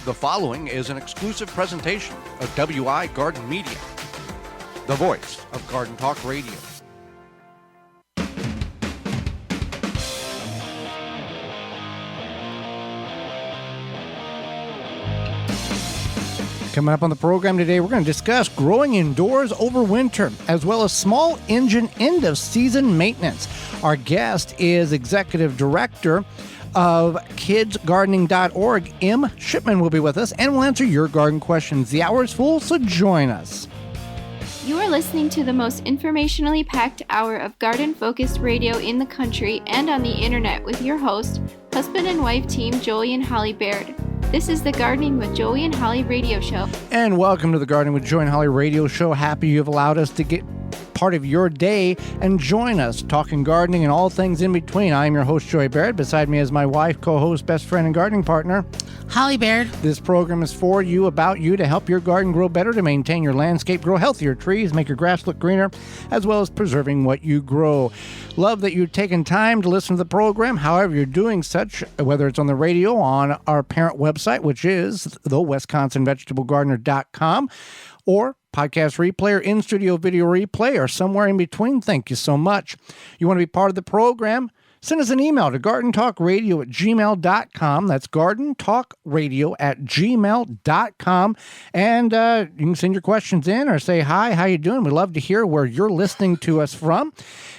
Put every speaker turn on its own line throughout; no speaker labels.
The following is an exclusive presentation of WI Garden Media, the voice of Garden Talk Radio. Coming up on the program today, we're going to discuss growing indoors over winter, as well as small engine end-of-season maintenance. Our guest is Executive Director of kidsgardening.org. M. Shipman will be with us, and we'll answer your garden questions. The hour is full, so join us.
You are listening to the most informationally packed hour of garden-focused radio in the country and on the internet with your host, husband and wife team Joey and Holly Baird. This is the Gardening with Joey and Holly radio show.
And welcome to the Gardening with Joey and Holly radio show. Happy you've allowed us to get part of your day and join us talking gardening and all things in between. I'm your host, Joey Baird. Beside me is my wife, co-host, best friend, and gardening partner,
Holly Baird.
This program is for you, about you, to help your garden grow better, to maintain your landscape, grow healthier trees, make your grass look greener, as well as preserving what you grow. Love that you've taken time to listen to the program, however you're doing such, whether it's on the radio, on our parent website, which is the WisconsinVegetableGardener.com, or podcast replay, or in-studio video replay, or somewhere in between. Thank you so much. You want to be part of the program? Send us an email to gardentalkradio@gmail.com. That's gardentalkradio@gmail.com. And you can send your questions in or say, hi, how you doing? We'd love to hear where you're listening to us from.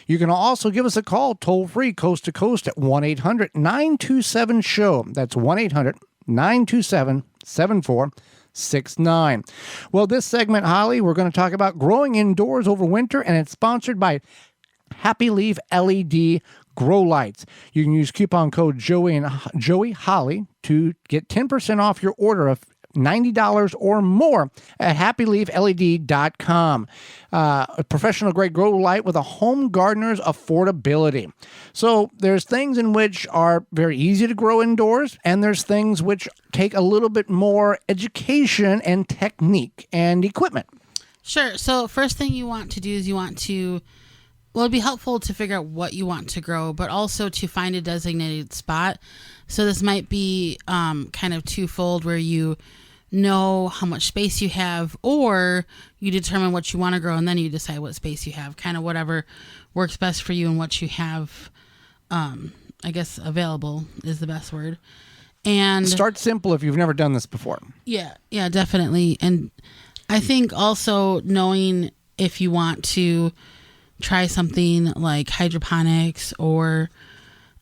You can also give us a call toll-free, coast to coast, at 1-800-927-SHOW. That's 1-800-927-7469. Well, this segment, Holly, we're going to talk about growing indoors over winter, and it's sponsored by Happy Leaf LED Grow Lights. You can use coupon code Joey Holly to get 10% off your order of $90 or more at happyleafled.com. A professional grade grow light with a home gardener's affordability. So there's things in which are very easy to grow indoors, and there's things which take a little bit more education and technique and equipment.
Sure. So first thing you want to do is it'd be helpful to figure out what you want to grow, but also to find a designated spot. So this might be kind of twofold, where you know how much space you have, or you determine what you want to grow and then you decide what space you have, kind of whatever works best for you and what you have, I guess available is the best word. And
start simple if you've never done this before.
Yeah, definitely. And I think also knowing if you want to try something like hydroponics, or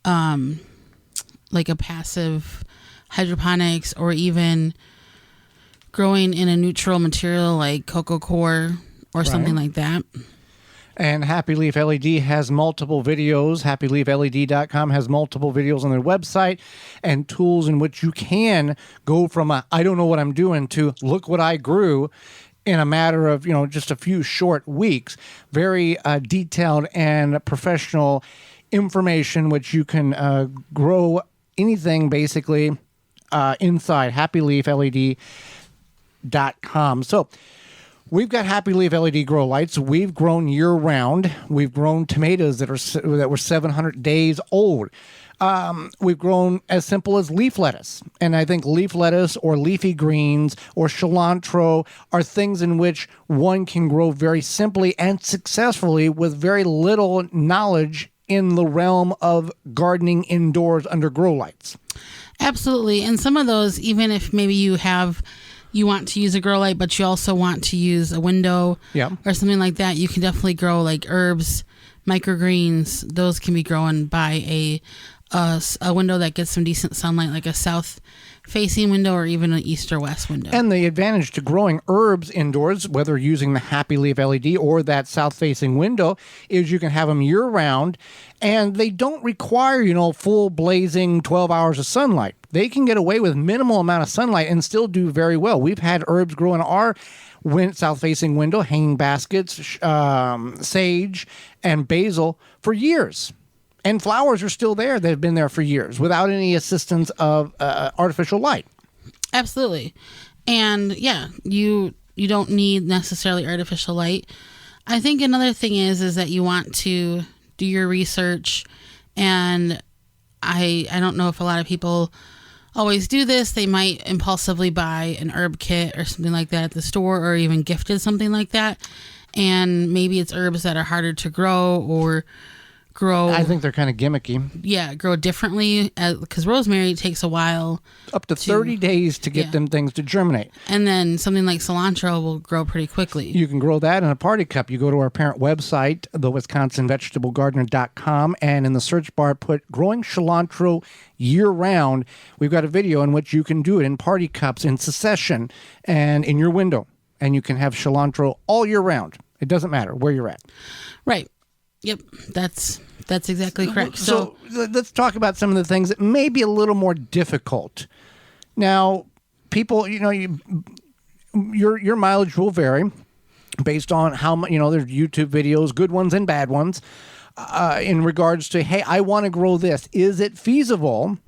like a passive hydroponics, or even growing in a neutral material like coco coir or something like that.
And Happy Leaf LED has multiple videos. HappyLeafLED.com has multiple videos on their website and tools in which you can go from I don't know what I'm doing to look what I grew in a matter of, just a few short weeks. Very detailed and professional information, which you can grow anything basically inside HappyLeafLED.com. So we've got Happy Leaf LED grow lights. We've grown year-round. We've grown tomatoes that were 700 days old. We've grown as simple as leaf lettuce. And I think leaf lettuce or leafy greens or cilantro are things in which one can grow very simply and successfully with very little knowledge in the realm of gardening indoors under grow lights.
Absolutely. And some of those, even if maybe you want to use a grow light, but you also want to use a window or something like that, you can definitely grow like herbs, microgreens. Those can be grown by a window that gets some decent sunlight, like a south-facing window or even an east or west window.
And the advantage to growing herbs indoors, whether using the Happy Leaf LED or that south-facing window, is you can have them year-round, and they don't require, full blazing 12 hours of sunlight. They can get away with minimal amount of sunlight and still do very well. We've had herbs grow in our south-facing window, hanging baskets, sage, and basil for years. And flowers are still there. They've been there for years without any assistance of artificial light.
Absolutely. And you don't need necessarily artificial light. I think another thing is that you want to do your research, and I don't know if a lot of people always do this. They might impulsively buy an herb kit or something like that at the store, or even gifted something like that. And maybe it's herbs that are harder to grow or grow.
I think they're kind of gimmicky.
Yeah, grow differently, because rosemary takes a while.
Up to 30 days to get them things to germinate.
And then something like cilantro will grow pretty quickly.
You can grow that in a party cup. You go to our parent website, thewisconsinvegetablegardener.com, and in the search bar, put growing cilantro year-round. We've got a video in which you can do it in party cups, in succession, and in your window. And you can have cilantro all year round. It doesn't matter where you're at.
Right. Yep. That's exactly correct.
So let's talk about some of the things that may be a little more difficult. Now, people, your mileage will vary based on how much, there's YouTube videos, good ones and bad ones, in regards to, hey, I want to grow this. Is it feasible?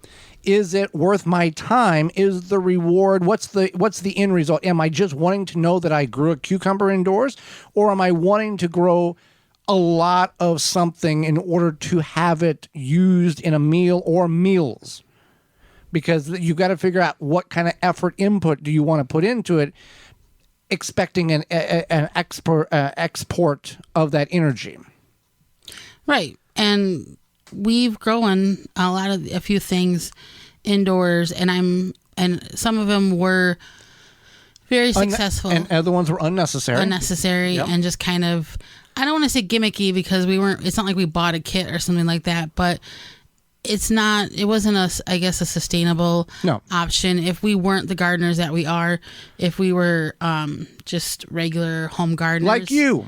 Is it worth my time? Is the reward, what's the end result? Am I just wanting to know that I grew a cucumber indoors, or am I wanting to grow a lot of something in order to have it used in a meal or meals? Because you've got to figure out what kind of effort input do you want to put into it, expecting an export of that energy.
Right. And we've grown a few things indoors, and some of them were very successful,
and other ones were unnecessary,
yep. And just kind of, I don't want to say gimmicky, because it's not like we bought a kit or something like that, but it wasn't a sustainable option if we weren't the gardeners that we are. If we were just regular home gardeners
like you,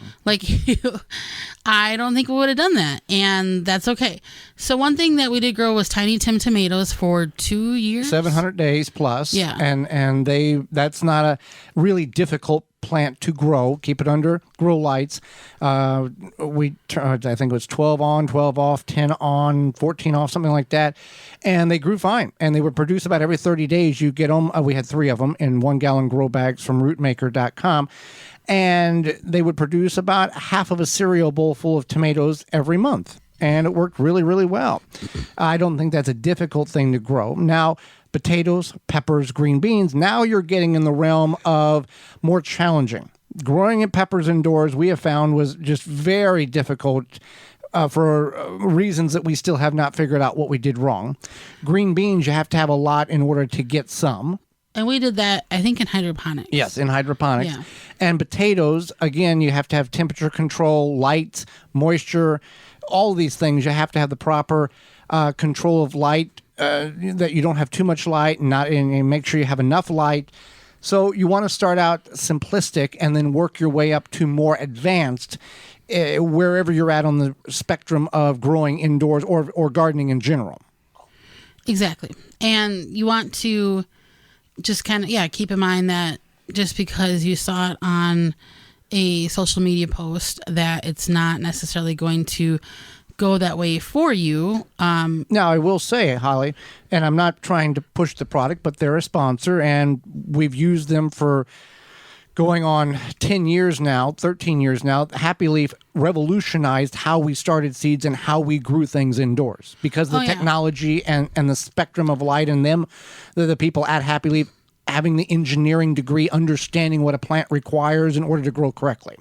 I don't think we would have done that, and that's okay. So one thing that we did grow was Tiny Tim tomatoes for 2 years,
700 days plus.
Yeah,
and that's not a really difficult plant to grow. Keep it under grow lights. I think it was 12 on, 12 off, 10 on, 14 off, something like that. And they grew fine. And they would produce about every 30 days. You get them. We had 3 of them in 1 gallon grow bags from rootmaker.com. And they would produce about half of a cereal bowl full of tomatoes every month. And it worked really, really well. I don't think that's a difficult thing to grow. Now, potatoes, peppers, green beans, now you're getting in the realm of more challenging. Growing peppers indoors, we have found, was just very difficult for reasons that we still have not figured out what we did wrong. Green beans, you have to have a lot in order to get some.
And we did that, I think, in hydroponics.
Yes, in hydroponics.
Yeah.
And potatoes, again, you have to have temperature control, light, moisture, all these things. You have to have the proper control of light, that you don't have too much light, and make sure you have enough light. So you want to start out simplistic and then work your way up to more advanced, wherever you're at on the spectrum of growing indoors or gardening in general.
Exactly. And you want to just kind of, keep in mind that just because you saw it on a social media post, that it's not necessarily going to go that way for you.
Now, I will say, Holly, and I'm not trying to push the product, but they're a sponsor, and we've used them for going on 10 years now, 13 years now. Happy Leaf revolutionized how we started seeds and how we grew things indoors, because the technology and the spectrum of light in them, the people at Happy Leaf having the engineering degree, understanding what a plant requires in order to grow correctly.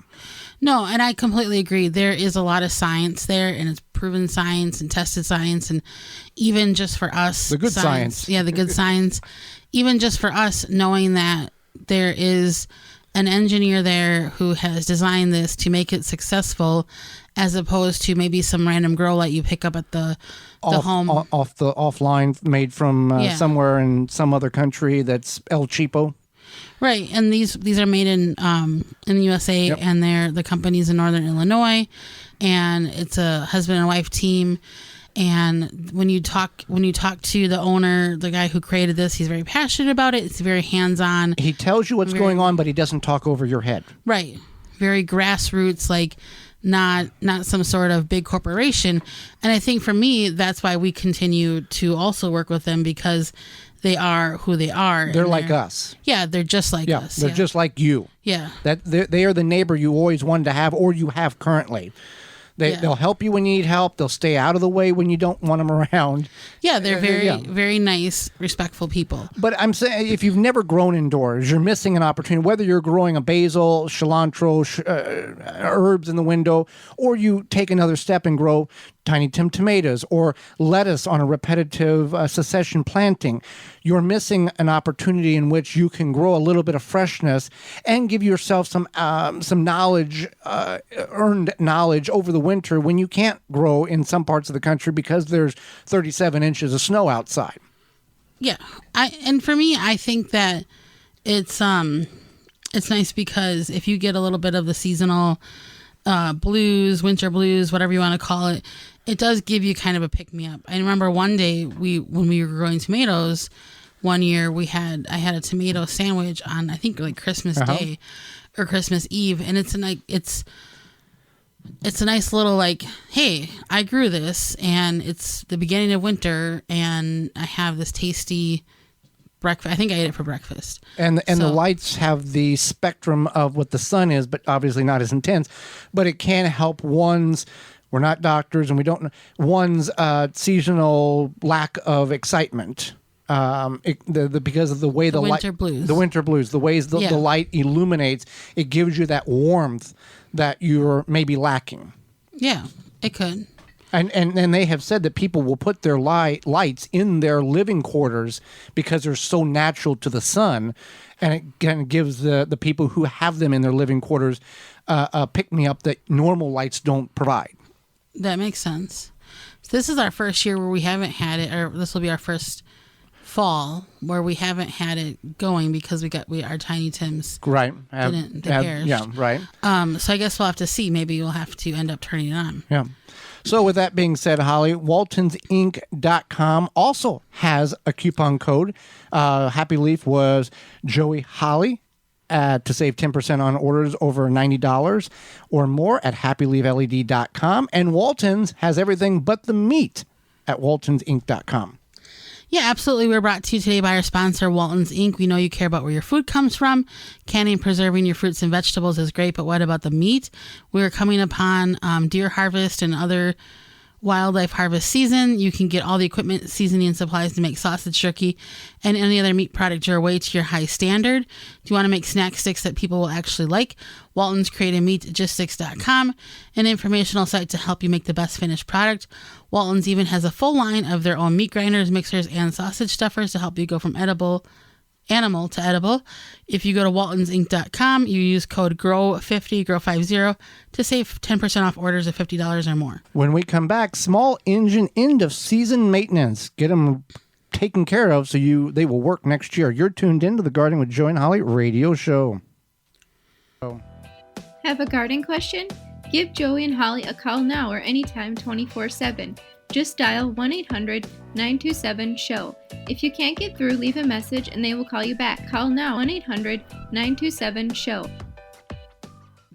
No, and I completely agree. There is a lot of science there, and it's proven science and tested science, and even just for us,
the good science.
Yeah, the good science. Even just for us, knowing that there is an engineer there who has designed this to make it successful, as opposed to maybe some random grow light you pick up at the home
offline, made from somewhere in some other country that's El Cheapo.
Right, and these are made in the USA, yep. And the company's in Northern Illinois, and it's a husband and wife team. And when you talk to the owner, the guy who created this, he's very passionate about it. It's very hands-on.
He tells you what's going on, but he doesn't talk over your head.
Right, very grassroots, like not some sort of big corporation. And I think for me, that's why we continue to also work with them, because they are who they are.
They're like us.
Yeah, they're just like us.
They're just like you.
Yeah.
They are the neighbor you always wanted to have, or you have currently. They'll help you when you need help. They'll stay out of the way when you don't want them around.
Yeah, they're very nice, respectful people.
But I'm saying, if you've never grown indoors, you're missing an opportunity. Whether you're growing a basil, cilantro, herbs in the window, or you take another step and grow Tiny Tim tomatoes or lettuce on a repetitive succession planting, you're missing an opportunity in which you can grow a little bit of freshness and give yourself some knowledge, earned knowledge over the winter when you can't grow in some parts of the country because there's 37 inches of snow outside.
Yeah, and for me, I think that it's nice because if you get a little bit of the seasonal blues, winter blues, whatever you want to call it, it does give you kind of a pick-me-up. I remember one day when we were growing tomatoes, one year I had a tomato sandwich on, I think, like Christmas Day or Christmas Eve, and it's a nice little, like, hey, I grew this, and it's the beginning of winter, and I have this tasty breakfast. I think I ate it for breakfast.
And the lights have the spectrum of what the sun is, but obviously not as intense. But it can help we're not doctors, and we don't know, one's seasonal lack of excitement. Because of the way the
winter
light,
blues.
The winter blues, the ways the light illuminates, it gives you that warmth that you're maybe lacking.
Yeah, it could.
And they have said that people will put their lights in their living quarters because they're so natural to the sun, and it kind of gives the people who have them in their living quarters a pick-me-up that normal lights don't provide.
That makes sense. So this is our first year where we haven't had it, or this will be our first fall where we haven't had it going because our Tiny Tims didn't perish.
Yeah, right.
So I guess we'll have to see. Maybe we'll have to end up turning it on.
Yeah. So with that being said, Holly, WaltonsInc.com also has a coupon code. Happy Leaf was Joey Holly to save 10% on orders over $90 or more at happyleafled.com. And Waltons has everything but the meat at WaltonsInc.com.
Yeah, absolutely. We're brought to you today by our sponsor, Waltons Inc. We know you care about where your food comes from. Canning and preserving your fruits and vegetables is great, but what about the meat? We're coming upon deer harvest and other wildlife harvest season. You can get all the equipment, seasoning, and supplies to make sausage, turkey, and any other meat product your way to your high standard. Do you want to make snack sticks that people will actually like? Walton's created meatjuststicks.com, an informational site to help you make the best finished product. Walton's even has a full line of their own meat grinders, mixers, and sausage stuffers to help you go from animal to edible. If you go to waltonsinc.com, you use code GROW50 to save 10% off orders of $50 or more.
When we come back, small engine end of season maintenance. Get them taken care of so they will work next year. You're tuned into the Gardening with Joey and Holly radio show.
Have a garden question? Give Joey and Holly a call now or anytime 24/7. Just dial 1-800-927-SHOW. If you can't get through, leave a message and they will call you back. Call now 1-800-927-SHOW.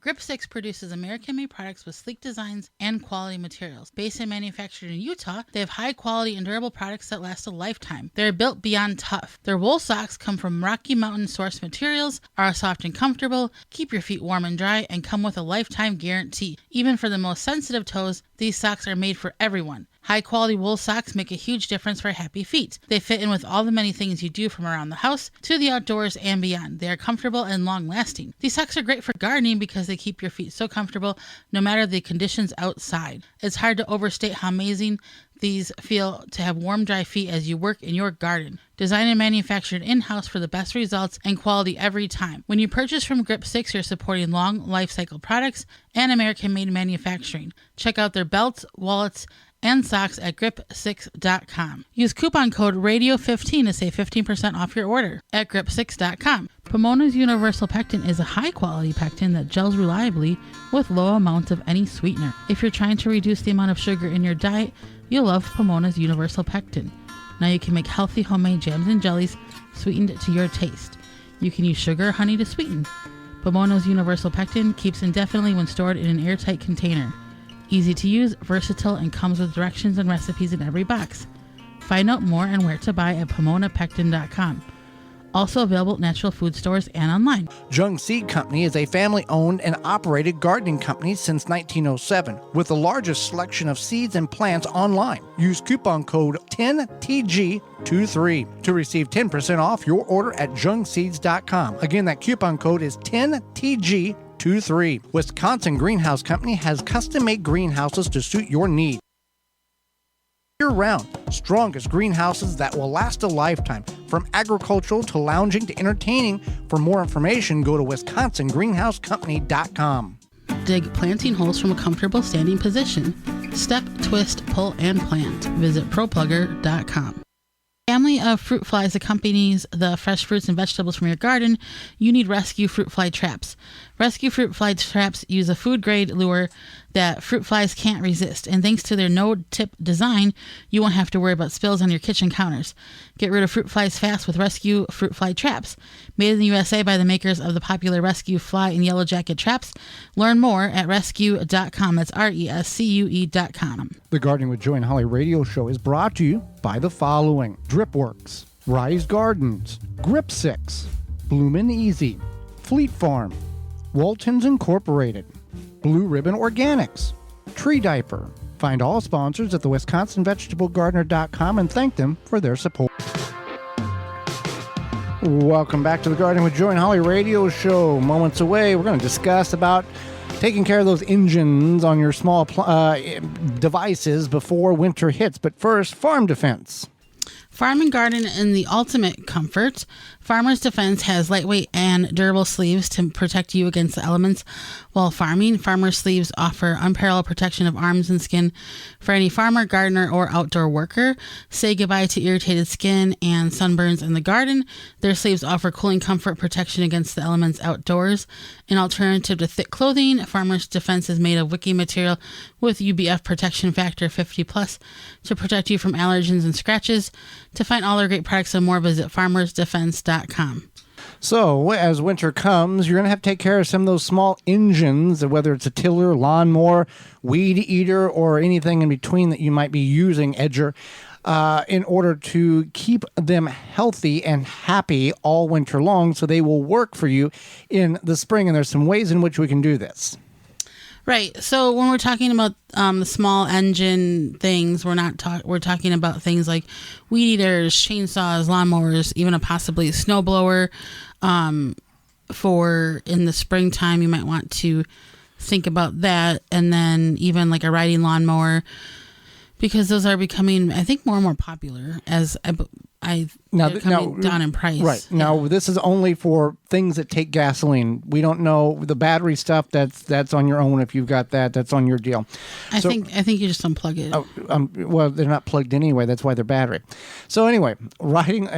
Grip 6 produces American-made products with sleek designs and quality materials. Based and manufactured in Utah, they have high-quality and durable products that last a lifetime. They're built beyond tough. Their wool socks come from Rocky Mountain sourced materials, are soft and comfortable, keep your feet warm and dry, and come with a lifetime guarantee. Even for the most sensitive toes, these socks are made for everyone. High-quality wool socks make a huge difference for happy feet. They fit in with all the many things you do from around the house to the outdoors and beyond. They are comfortable and long-lasting. These socks are great for gardening because they keep your feet so comfortable no matter the conditions outside. It's hard to overstate how amazing these feel to have warm, dry feet as you work in your garden. Designed and manufactured in-house for the best results and quality every time. When you purchase from Grip 6, you're supporting long life cycle products and American-made manufacturing. Check out their belts, wallets, and socks at grip6.com. Use coupon code RADIO15 to save 15% off your order at grip6.com. Pomona's Universal Pectin is a high-quality pectin that gels reliably with low amounts of any sweetener. If you're trying to reduce the amount of sugar in your diet, you'll love Pomona's Universal Pectin. Now you can make healthy homemade jams and jellies sweetened to your taste. You can use sugar or honey to sweeten. Pomona's Universal Pectin keeps indefinitely when stored in an airtight container. Easy to use, versatile, and comes with directions and recipes in every box. Find out more and where to buy at PomonaPectin.com. Also available at natural food stores and online.
Jung Seed Company is a family-owned and operated gardening company since 1907 with the largest selection of seeds and plants online. Use coupon code 10TG23 to receive 10% off your order at jungseeds.com. Again, that coupon code is 10TG23. Wisconsin Greenhouse Company has custom-made greenhouses to suit your needs. Year-round, strongest greenhouses that will last a lifetime. From agricultural to lounging to entertaining. For more information, go to wisconsingreenhousecompany.com.
Dig planting holes from a comfortable standing position. Step, twist, pull, and plant. Visit ProPlugger.com. Family of fruit flies accompanies the fresh fruits and vegetables from your garden. You need rescue fruit fly traps. Rescue fruit fly traps use a food-grade lure that fruit flies can't resist, and thanks to their no-tip design, you won't have to worry about spills on your kitchen counters. Get rid of fruit flies fast with Rescue Fruit Fly Traps. Made in the USA by the makers of the popular Rescue Fly and Yellow Jacket traps. Learn more at rescue.com. That's RESCUE.com.
The Gardening with Joy and Holly radio show is brought to you by the following: Dripworks, Rise Gardens, Grip 6, Bloomin' Easy, Fleet Farm, Waltons Incorporated, Blue Ribbon Organics, Tree Diaper. Find all sponsors at the WisconsinVegetableGardener.com and thank them for their support. Welcome back to the Gardening with Joy and Holly radio show. Moments away, we're going to discuss about taking care of those engines on your small devices before winter hits. But first, farm defense.
Farm and garden in the ultimate comfort. Farmer's Defense has lightweight and durable sleeves to protect you against the elements while farming. Farmer's sleeves offer unparalleled protection of arms and skin for any farmer, gardener, or outdoor worker. Say goodbye to irritated skin and sunburns in the garden. Their sleeves offer cooling comfort protection against the elements outdoors. An alternative to thick clothing, Farmer's Defense is made of wicking material with UBF protection factor 50+ to protect you from allergens and scratches. To find all their great products and more, visit farmersdefense.com.
So, as winter comes, you're going to have to take care of some of those small engines, whether it's a tiller, lawnmower, weed eater, or anything in between that you might be using, edger, in order to keep them healthy and happy all winter long so they will work for you in the spring. And there's some ways in which we can do this.
Right. So when we're talking about the small engine things, we're talking about things like weed eaters, chainsaws, lawnmowers, even possibly a snowblower. For in the springtime, you might want to think about that, and then even like a riding lawnmower, because those are becoming, I think, more and more popular as they're coming down in price.
Right. Yeah. Now, this is only for things that take gasoline. We don't know the battery stuff. That's on your own. If you've got that, that's on your deal.
I think you just unplug it.
Well, they're not plugged anyway. That's why they're battery. So anyway, riding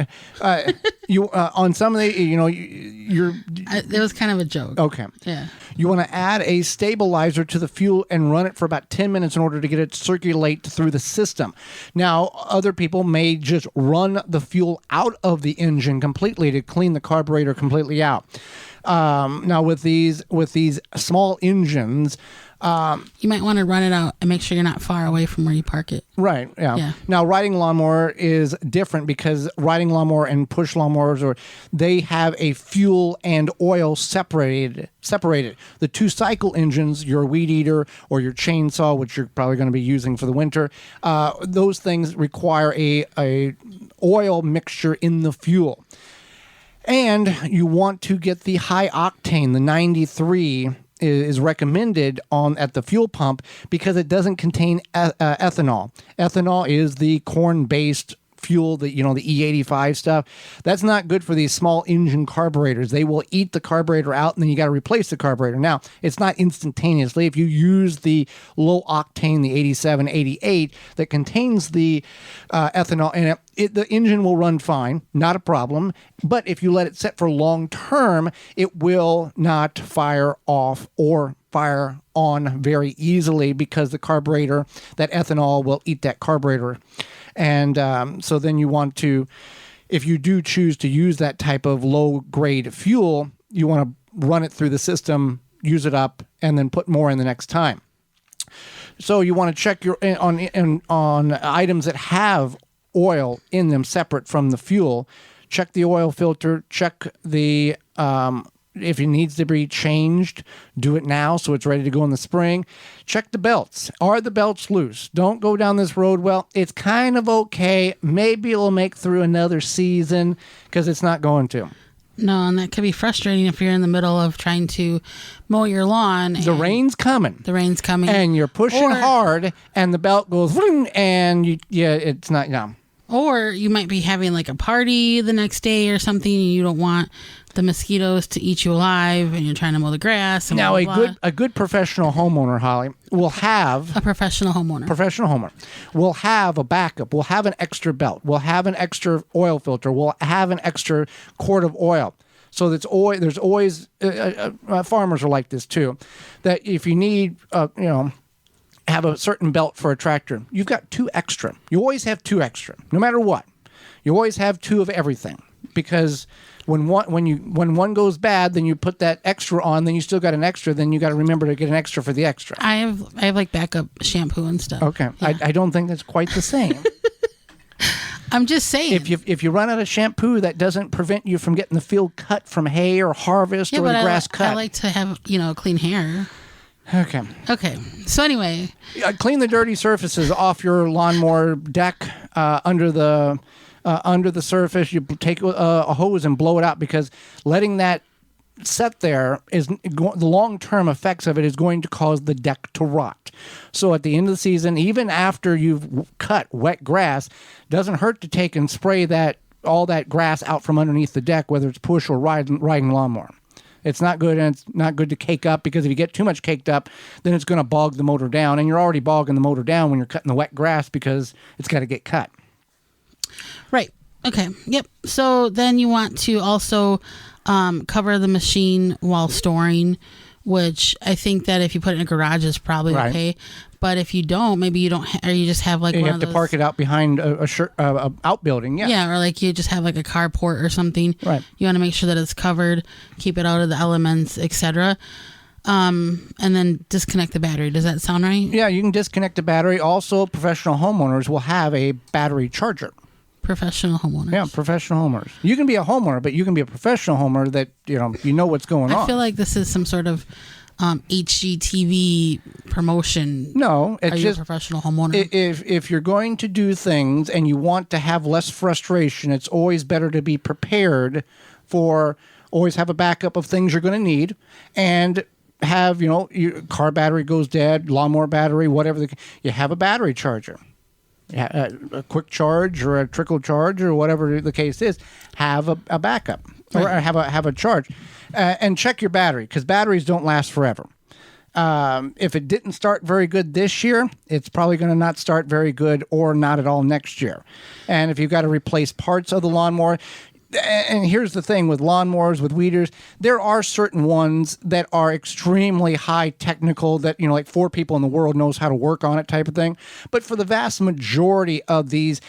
you on some of the, it was
kind of a joke.
Okay.
Yeah.
You want to add a stabilizer to the fuel and run it for about 10 minutes in order to get it to circulate through the system. Now, other people may just run the fuel out of the engine completely to clean the carburetor completely out. Now, with these small engines,
you might want to run it out and make sure you're not far away from where you park it.
Right. Yeah. Now, riding lawnmower is different because riding lawnmower and push lawnmowers, they have a fuel and oil separated. The two cycle engines, your weed eater or your chainsaw, which you're probably going to be using for the winter, those things require a oil mixture in the fuel. And you want to get the high octane, the 93 is recommended at the fuel pump because it doesn't contain ethanol. Ethanol is the corn-based fuel, the E85 stuff. That's not good for these small engine carburetors. They will eat the carburetor out, and then you got to replace the carburetor. Now, it's not instantaneously. If you use the low octane, the 87, 88, that contains the ethanol in it, the engine will run fine, not a problem. But if you let it set for long term, it will not fire off or fire on very easily because the carburetor, that ethanol will eat that carburetor. And so then you want to, if you do choose to use that type of low-grade fuel, you want to run it through the system, use it up, and then put more in the next time. So you want to check on items that have oil in them separate from the fuel check the oil filter, check the if it needs to be changed, do it now so it's ready to go in the spring. Check the belts. Are the belts loose? Don't go down this road. Well, it's kind of okay. Maybe it'll make through another season, because it's not going to.
No, and that could be frustrating if you're in the middle of trying to mow your lawn.
The rain's coming. And you're pushing hard, and the belt goes, and it's not,
Or you might be having like a party the next day or something, and you don't want the mosquitoes to eat you alive, and you're trying to mow the grass. And
now,
blah, blah, blah.
a good professional homeowner, Holly, will have
a professional homeowner
will have a backup. We'll have an extra belt. We'll have an extra oil filter. We'll have an extra quart of oil. So there's always farmers are like this too. That if you need, have a certain belt for a tractor, you've got 2 extra. You always have 2 extra, no matter what. You always have 2 of everything, because when one goes bad, then you put that extra on. Then you still got an extra. Then you got to remember to get an extra for the extra.
I have like backup shampoo and stuff.
Okay, yeah. I don't think that's quite the same.
I'm just saying.
If you run out of shampoo, that doesn't prevent you from getting the field cut from hay or harvest or the grass cut.
I like to have clean hair. Okay. So anyway,
clean the dirty surfaces off your lawnmower deck under the surface. You take a hose and blow it out, because letting that set there is the long-term effects of it is going to cause the deck to rot. So at the end of the season, even after you've cut wet grass, doesn't hurt to take and spray all that grass out from underneath the deck, whether it's push or riding lawnmower. It's not good, and it's not good to cake up, because if you get too much caked up, then it's going to bog the motor down, and you're already bogging the motor down when you're cutting the wet grass, because it's got to get cut.
Right. Okay. Yep. So then you want to also cover the machine while storing, which I think that if you put it in a garage is probably okay. But if you don't, maybe you don't, or you just have like
you have to park it out behind a outbuilding. Yeah.
Yeah. Or like you just have like a carport or something.
Right.
You want to make sure that it's covered, keep it out of the elements, etc. And then disconnect the battery. Does that sound right?
Yeah. You can disconnect the battery. Also, professional homeowners will have a battery charger.
Professional homeowners.
Yeah, professional homeowners. You can be a homeowner, but you can be a professional homeowner that you know what's going on.
I feel like this is some sort of HGTV promotion.
No, it's just
a professional homeowner.
If you're going to do things and you want to have less frustration, it's always better to be prepared for. Always have a backup of things you're going to need, and have your car battery goes dead, lawnmower battery, whatever. You have a battery charger. A quick charge or a trickle charge or whatever the case is, have a backup or have a charge, and check your battery, because batteries don't last forever. If it didn't start very good this year, it's probably going to not start very good or not at all next year. And if you've got to replace parts of the lawnmower. And here's the thing with lawnmowers, with weeders, there are certain ones that are extremely high technical that, like 4 people in the world knows how to work on it type of thing. But for the vast majority of these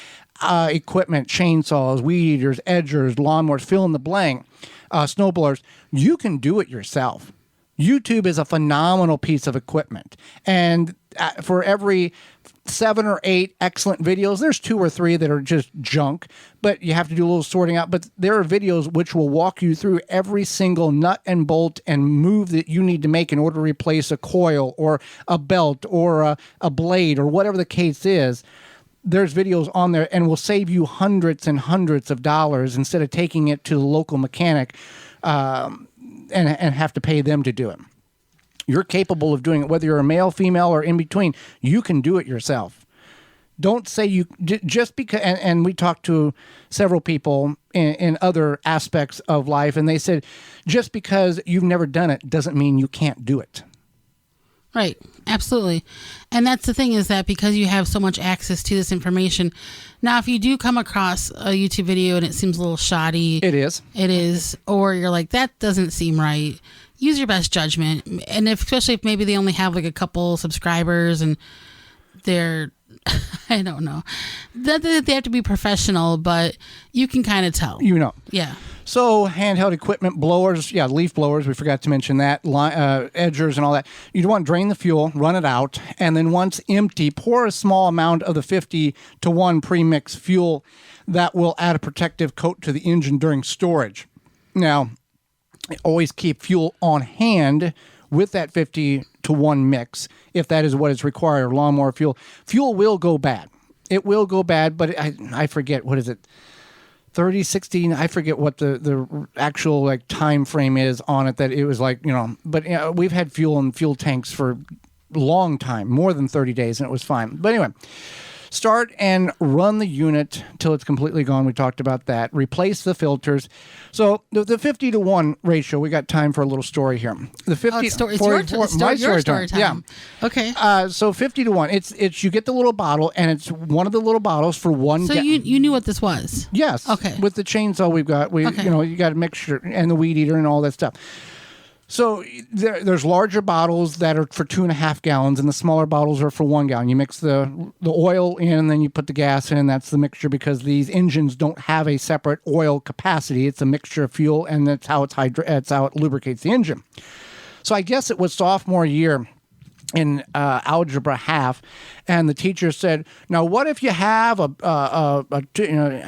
equipment, chainsaws, weed eaters, edgers, lawnmowers, fill in the blank, snowblowers, you can do it yourself. YouTube is a phenomenal piece of equipment. And for every 7 or 8 excellent videos, there's 2 or 3 that are just junk, but you have to do a little sorting out. But there are videos which will walk you through every single nut and bolt and move that you need to make in order to replace a coil or a belt or a blade or whatever the case is. There's videos on there, and will save you hundreds and hundreds of dollars instead of taking it to the local mechanic and have to pay them to do it. You're capable of doing it, whether you're a male, female, or in between. You can do it yourself. Don't say you just because. And we talked to several people in other aspects of life, and they said just because you've never done it doesn't mean you can't do it.
Right. Absolutely. And that's the thing, is that because you have so much access to this information. Now, if you do come across a YouTube video and it seems a little shoddy.
It is.
Or you're like, that doesn't seem right. Use your best judgment. And especially if maybe they only have like a couple subscribers and they're I don't know. That they have to be professional, but you can kind of tell.
Yeah. So handheld equipment, blowers, leaf blowers, we forgot to mention that, edgers and all that. You want to drain the fuel, run it out, and then once empty, pour a small amount of the 50-to-1 pre-mixed fuel that will add a protective coat to the engine during storage. Now, always keep fuel on hand with that 50-to-1 mix, if that is what is required, lawnmower fuel. Fuel will go bad. It will go bad, but I forget, what is it, 30, 60, I forget what the actual time frame is on it, that it was but we've had fuel in fuel tanks for a long time, more than 30 days, and it was fine. But anyway, start and run the unit till it's completely gone. We talked about that. Replace the filters. So the 50-to-1 ratio, we got time for a little story here. The 50
it's your story time.
Yeah.
Okay.
So 50-to-1. It's you get the little bottle, and it's one of the little bottles for one.
So you knew what this was?
Yes.
Okay.
With the chainsaw we've got, you got a mixture and the weed eater and all that stuff. So there's larger bottles that are for 2.5 gallons, and the smaller bottles are for 1 gallon. You mix the oil in, and then you put the gas in, and that's the mixture, because these engines don't have a separate oil capacity. It's a mixture of fuel, and that's how that's how it lubricates the engine. So I guess it was sophomore year in algebra half, and the teacher said, now what if you have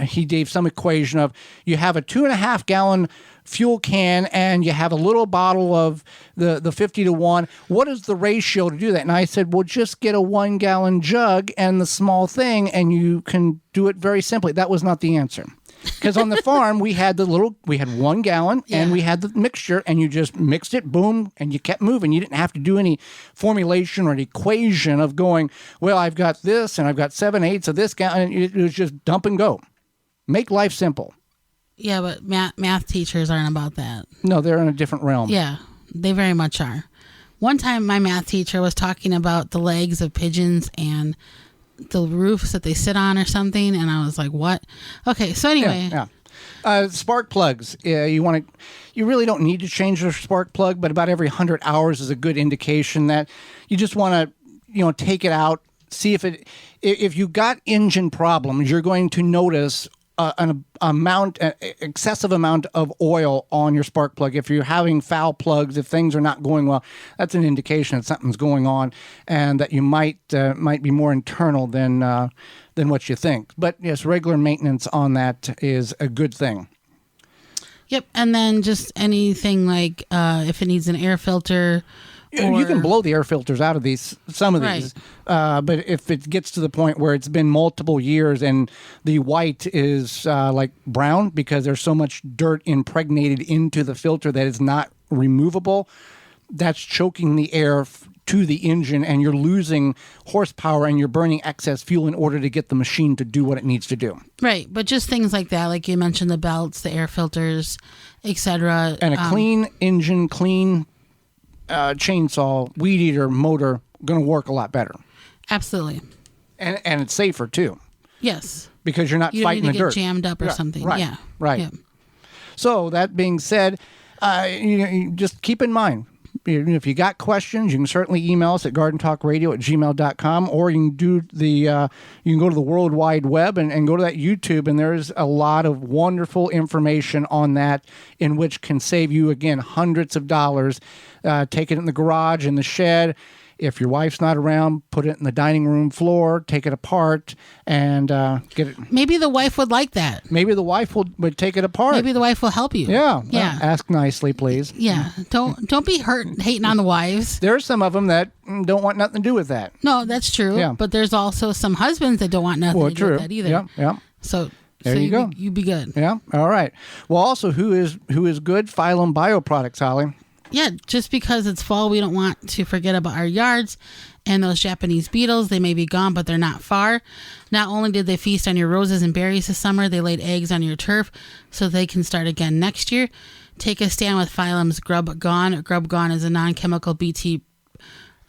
he gave some equation of, you have a 2.5 gallon fuel can and you have a little bottle of the 50-to-1. What is the ratio to do that? And I said, well, just get a 1 gallon jug and the small thing, and you can do it very simply. That was not the answer. Because on the farm, we had 1 gallon and we had the mixture, and you just mixed it, boom, and you kept moving. You didn't have to do any formulation or an equation of going, well, I've got this and I've got 7/8 of this gallon. It was just dump and go. Make life simple.
Yeah, but math teachers aren't about that.
No, they're in a different realm.
Yeah, they very much are. One time my math teacher was talking about the legs of pigeons and the roofs that they sit on or something, and I was like, what? Okay, so anyway.
Yeah. Spark plugs. You really don't need to change your spark plug, but about every 100 hours is a good indication that you just want to, take it out, see if you got engine problems, you're going to notice an excessive amount of oil on your spark plug. If you're having foul plugs, if things are not going well, that's an indication that something's going on, and that you might be more internal than what you think. But yes, regular maintenance on that is a good thing.
Yep, and then just anything like if it needs an air filter.
You can blow the air filters out of some of these, but if it gets to the point where it's been multiple years and the white is like brown because there's so much dirt impregnated into the filter that is not removable, that's choking the air to the engine, and you're losing horsepower and you're burning excess fuel in order to get the machine to do what it needs to do.
Right, but just things like that, like you mentioned, the belts, the air filters, etc.
And a clean engine, clean chainsaw, weed eater, motor, going to work a lot better.
Absolutely.
And it's safer too.
Yes.
Because you're not fighting the dirt.
You don't need to get jammed up or something.
Right.
Yeah.
Right.
Yeah.
So that being said, you just keep in mind, if you got questions, you can certainly email us at gardentalkradio@gmail.com, or you can do you can go to the World Wide Web and go to that YouTube, and there's a lot of wonderful information on that, in which can save you, again, hundreds of dollars. Take it in the garage, in the shed. If your wife's not around, put it in the dining room floor, take it apart, and get it.
Maybe the wife would like that.
Maybe the wife would take it apart.
Maybe the wife will help you.
Yeah.
Yeah.
Ask nicely, please.
Yeah. Don't be hating on the wives.
There are some of them that don't want nothing to do with that.
No, that's true.
Yeah.
But there's also some husbands that don't want nothing to do with that either.
Yeah.
So
there you go.
You be good.
Yeah. All right. Well, also, who is good? Phylum Bioproducts, Holly.
Yeah, just because it's fall, we don't want to forget about our yards and those Japanese beetles. They may be gone, but they're not far. Not only did they feast on your roses and berries this summer, they laid eggs on your turf so they can start again next year. Take a stand with Phylum's Grub Gone. Grub Gone is a non-chemical BT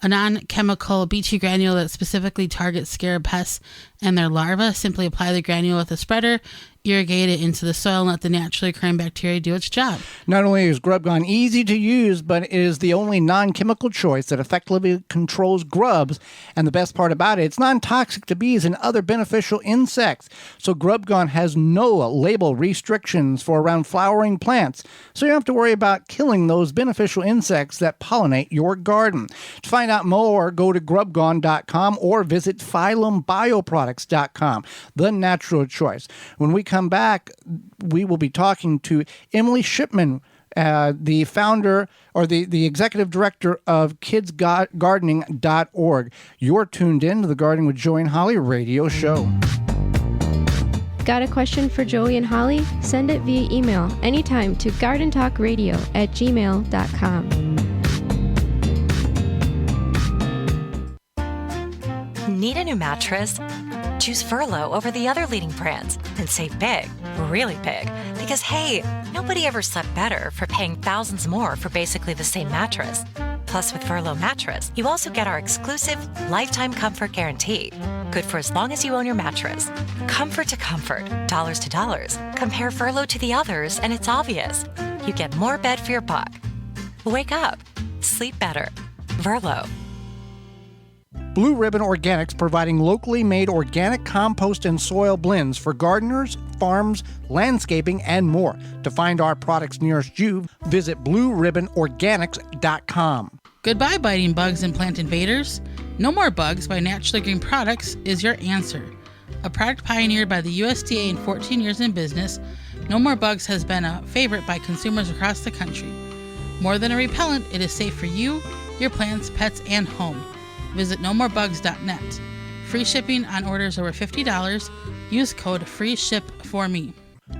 granule that specifically targets scarab pests and their larvae. Simply apply the granule with a spreader irrigate it into the soil and let the naturally occurring bacteria do its job.
Not only is GrubGone easy to use, but it is the only non-chemical choice that effectively controls grubs. And the best part about it, it's non-toxic to bees and other beneficial insects. So GrubGone has no label restrictions for around flowering plants. So you don't have to worry about killing those beneficial insects that pollinate your garden. To find out more, go to grubgone.com or visit phyllumbioproducts.com. The natural choice. When we come back, we will be talking to Emily Shipman, the founder or the executive director of kidsgardening.org. You're tuned in to the Gardening with Joey and Holly radio show.
Got a question for Joey and Holly? Send it via email anytime to gardentalkradio@gmail.com.
Need a new mattress? Choose Furlow over the other leading brands and save big, really big. Because hey, nobody ever slept better for paying thousands more for basically the same mattress. Plus, with Furlow mattress, you also get our exclusive lifetime comfort guarantee. Good for as long as you own your mattress. Comfort to comfort, dollars to dollars. Compare Furlow to the others and it's obvious. You get more bed for your buck. Wake up. Sleep better. Furlow.
Blue Ribbon Organics, providing locally made organic compost and soil blends for gardeners, farms, landscaping, and more. To find our products nearest you, visit blueribbonorganics.com.
Goodbye biting bugs and plant invaders. No More Bugs by Naturally Green Products is your answer. A product pioneered by the USDA and 14 years in business, No More Bugs has been a favorite by consumers across the country. More than a repellent, it is safe for you, your plants, pets, and home. Visit nomorebugs.net. Free shipping on orders over $50. Use code FREESHIP4ME.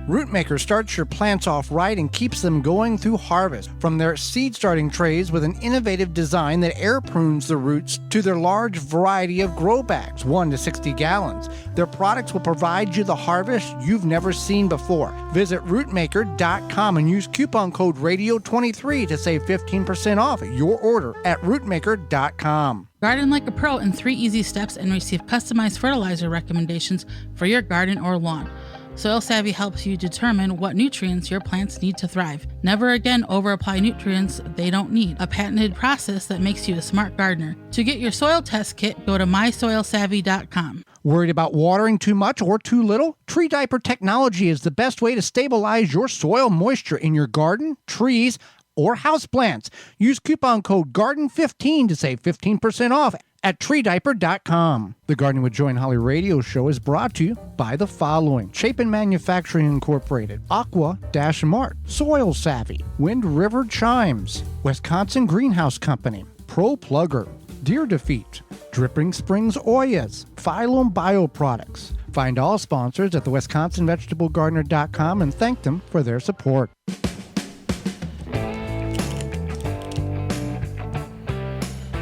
Rootmaker starts your plants off right and keeps them going through harvest. From their seed starting trays with an innovative design that air prunes the roots to their large variety of grow bags, 1 to 60 gallons. Their products will provide you the harvest you've never seen before. Visit rootmaker.com and use coupon code RADIO23 to save 15% off your order at rootmaker.com.
Garden like a pro in 3 easy steps and receive customized fertilizer recommendations for your garden or lawn. Soil Savvy helps you determine what nutrients your plants need to thrive. Never again overapply nutrients they don't need. A patented process that makes you a smart gardener. To get your soil test kit, go to mysoilsavvy.com.
Worried about watering too much or too little? Tree Diaper technology is the best way to stabilize your soil moisture in your garden, trees, or houseplants. Use coupon code GARDEN15 to save 15% off at treediaper.com. The Gardening with Joy and Holly radio show is brought to you by the following: Shipman Manufacturing Incorporated, Aqua-Mart, Soil Savvy, Wind River Chimes, Wisconsin Greenhouse Company, Pro Plugger, Deer Defeat, Dripping Springs Oyas, Phylum Bioproducts. Find all sponsors at the WisconsinVegetableGardener.com and thank them for their support.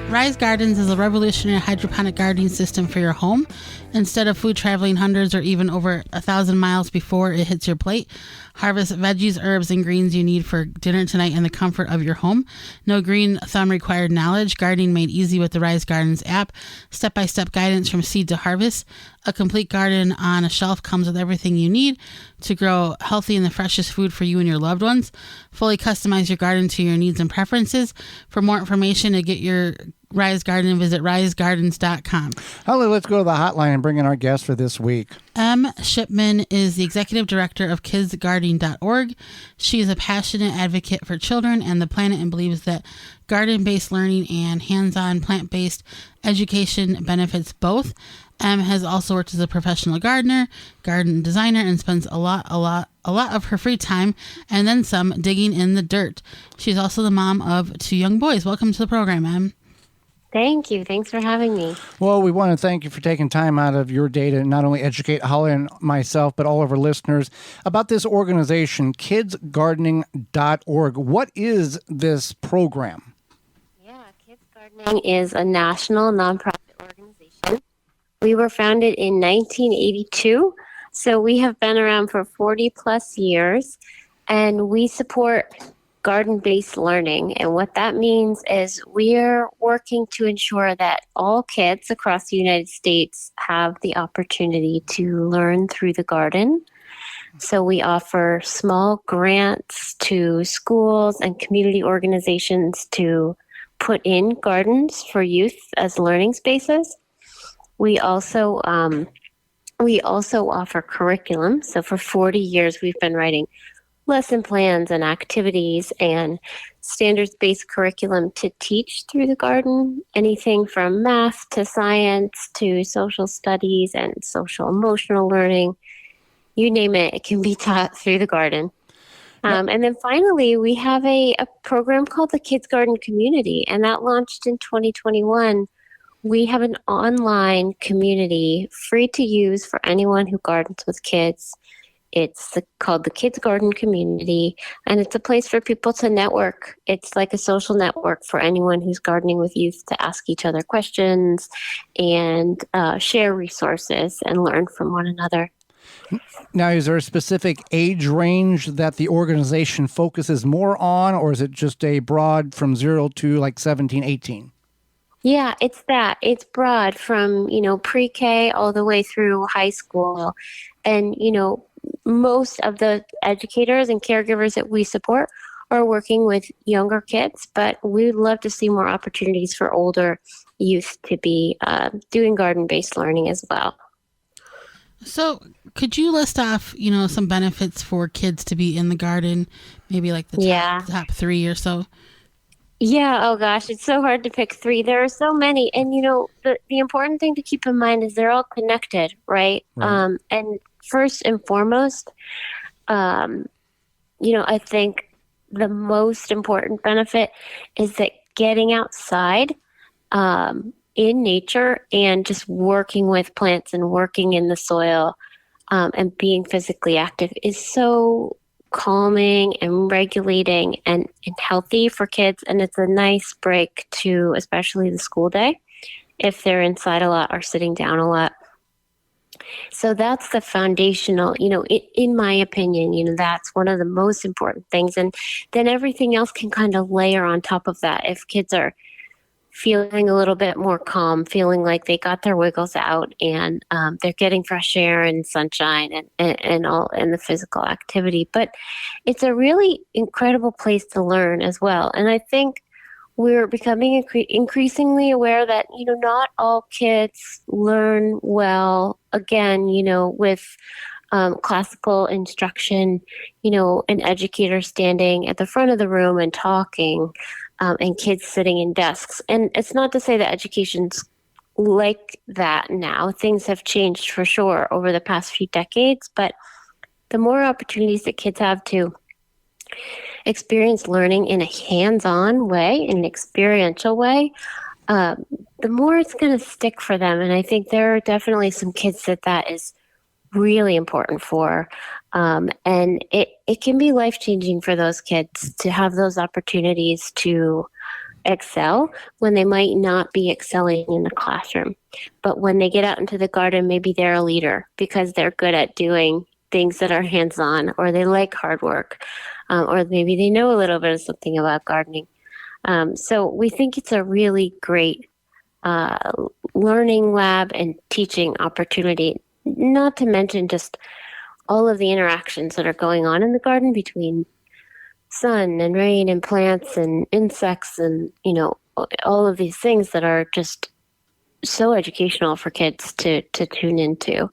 Rise Gardens is a revolutionary hydroponic gardening system for your home. Instead of food traveling hundreds or even over 1,000 miles before it hits your plate, harvest veggies, herbs, and greens you need for dinner tonight in the comfort of your home. No green thumb required knowledge. Gardening made easy with the Rise Gardens app. Step-by-step guidance from seed to harvest. A complete garden on a shelf comes with everything you need to grow healthy and the freshest food for you and your loved ones. Fully customize your garden to your needs and preferences. For more information to get your Rise Garden, visit risegardens.com.
Holly, let's go to the hotline and bring in our guest for this week.
Shipman is the executive director of kidsgardening.org. She is a passionate advocate for children and the planet and believes that garden-based learning and hands-on plant-based education benefits both. Has also worked as a professional gardener, garden designer, and spends a lot of her free time and then some digging in the dirt. She's also the mom of 2 young boys. Welcome to the program, Em.
Thank you. Thanks for having me.
Well, we want to thank you for taking time out of your day to not only educate Holly and myself, but all of our listeners about this organization, kidsgardening.org. What is this program?
Yeah, Kids Gardening is a national nonprofit organization. We were founded in 1982, so we have been around for 40 plus years, and we support garden-based learning. And what that means is we're working to ensure that all kids across the United States have the opportunity to learn through the garden. So we offer small grants to schools and community organizations to put in gardens for youth as learning spaces. We also offer curriculum. So for 40 years, we've been writing lesson plans and activities and standards-based curriculum to teach through the garden, anything from math to science to social studies and social emotional learning. You name it, it can be taught through the garden. And then finally, we have a program called the Kids Garden Community, and that launched in 2021. We have an online community free to use for anyone who gardens with kids. It's called the Kids Garden Community, and it's a place for people to network. It's like a social network for anyone who's gardening with youth to ask each other questions and share resources and learn from one another.
Now, is there a specific age range that the organization focuses more on, or is it just a broad from 0 to like 17, 18?
Yeah, it's that. It's broad from, pre-K all the way through high school. And, most of the educators and caregivers that we support are working with younger kids, but we'd love to see more opportunities for older youth to be doing garden-based learning as well.
So could you list off, some benefits for kids to be in the garden, maybe like the top 3 or so?
Yeah. Oh gosh, it's so hard to pick 3. There are so many. And, the important thing to keep in mind is they're all connected, right? And first and foremost, I think the most important benefit is that getting outside in nature and just working with plants and working in the soil and being physically active is so calming and regulating and healthy for kids. And it's a nice break to especially the school day if they're inside a lot or sitting down a lot. So that's the foundational, in my opinion, that's one of the most important things. And then everything else can kind of layer on top of that. If kids are feeling a little bit more calm, feeling like they got their wiggles out and they're getting fresh air and sunshine and all and the physical activity. But it's a really incredible place to learn as well. And I think we're becoming increasingly aware that, not all kids learn well, again, with classical instruction, an educator standing at the front of the room and talking, and kids sitting in desks. And it's not to say that education's like that now. Things have changed for sure over the past few decades, but the more opportunities that kids have to experience learning in a hands-on way, in an experiential way, the more it's going to stick for them. And I think there are definitely some kids that is really important for. And it can be life-changing for those kids to have those opportunities to excel when they might not be excelling in the classroom. But when they get out into the garden, maybe they're a leader because they're good at doing things that are hands-on, or they like hard work, or maybe they know a little bit of something about gardening. So we think it's a really great learning lab and teaching opportunity, not to mention just all of the interactions that are going on in the garden between sun and rain and plants and insects and, all of these things that are just so educational for kids to tune into.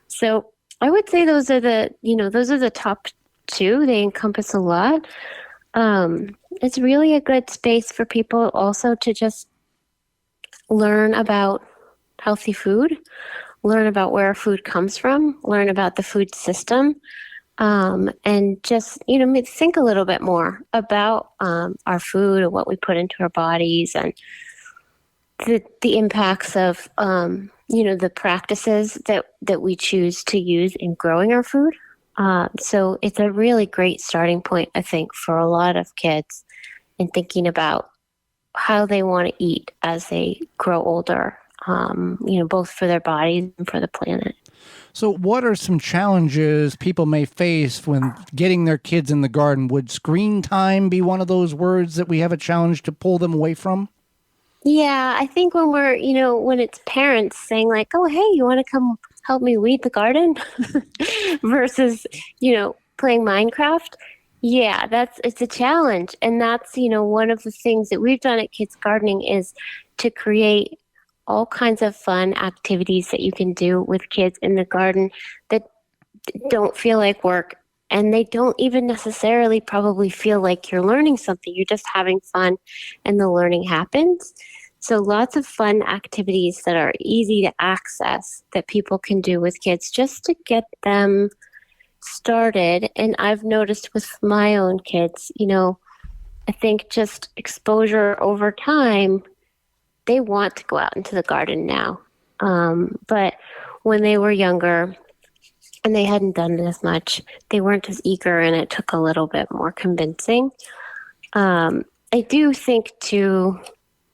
So I would say those are the top 2. They encompass a lot. It's really a good space for people also to just learn about healthy food, learn about where food comes from, learn about the food system, and just, think a little bit more about our food and what we put into our bodies and the impacts of, the practices that we choose to use in growing our food. So it's a really great starting point, I think, for a lot of kids in thinking about how they want to eat as they grow older, both for their bodies and for the planet.
So what are some challenges people may face when getting their kids in the garden? Would screen time be one of those words that we have a challenge to pull them away from?
Yeah, I think when we're, when it's parents saying like, oh, hey, you want to come help me weed the garden versus, playing Minecraft. Yeah, it's a challenge. And that's, one of the things that we've done at Kids Gardening is to create all kinds of fun activities that you can do with kids in the garden that don't feel like work. And they don't even necessarily probably feel like you're learning something. You're just having fun and the learning happens. So lots of fun activities that are easy to access that people can do with kids just to get them started. And I've noticed with my own kids, I think just exposure over time, they want to go out into the garden now. But when they were younger and they hadn't done it as much, they weren't as eager, and it took a little bit more convincing. I do think too,